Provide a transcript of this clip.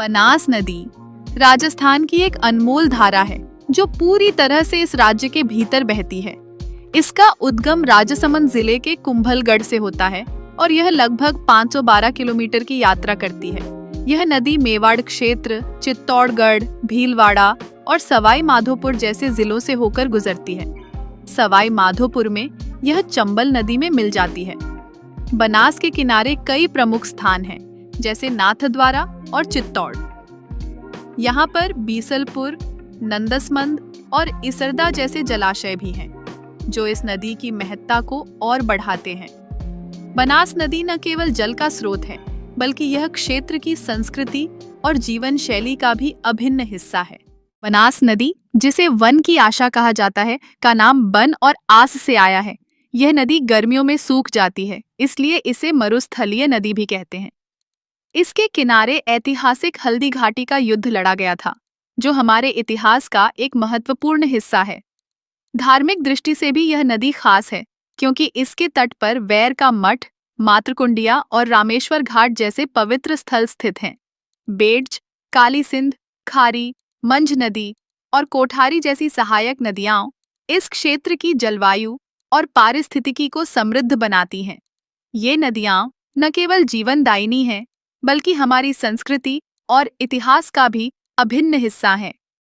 बनास नदी राजस्थान की एक अनमोल धारा है जो पूरी तरह से इस राज्य के भीतर बहती है। इसका उद्गम राजसमंद जिले के कुंभलगढ़ से होता है और यह लगभग 512 किलोमीटर की यात्रा करती है। यह नदी मेवाड़ क्षेत्र, चित्तौड़गढ़, भीलवाड़ा और सवाई माधोपुर जैसे जिलों से होकर गुजरती है। सवाई माधोपुर में यह चंबल नदी में मिल जाती है। बनास के किनारे कई प्रमुख स्थान हैं, जैसे नाथद्वारा और चित्तौड़। यहाँ पर बीसलपुर, नंदसमंद और इसरदा जैसे जलाशय भी हैं, जो इस नदी की महत्ता को और बढ़ाते हैं। बनास नदी न केवल जल का स्रोत है, बल्कि यह क्षेत्र की संस्कृति और जीवन शैली का भी अभिन्न हिस्सा है। बनास नदी, जिसे वन की आशा कहा जाता है, का नाम बन और आस से आया है। यह नदी गर्मियों में सूख जाती है, इसलिए इसे मरुस्थलीय नदी भी कहते हैं। इसके किनारे ऐतिहासिक हल्दी घाटी का युद्ध लड़ा गया था, जो हमारे इतिहास का एक महत्वपूर्ण हिस्सा है। धार्मिक दृष्टि से भी यह नदी खास है, क्योंकि इसके तट पर वैर का मठ, मातृकुंडिया और रामेश्वर घाट जैसे पवित्र स्थल स्थित हैं। बेड्ज, काली सिंध, खारी, मंझ नदी और कोठारी जैसी सहायक नदियां इस क्षेत्र की जलवायु और पारिस्थितिकी को समृद्ध बनाती हैं। ये नदियां न केवल जीवनदायिनी हैं, बल्कि हमारी संस्कृति और इतिहास का भी अभिन्न हिस्सा हैं।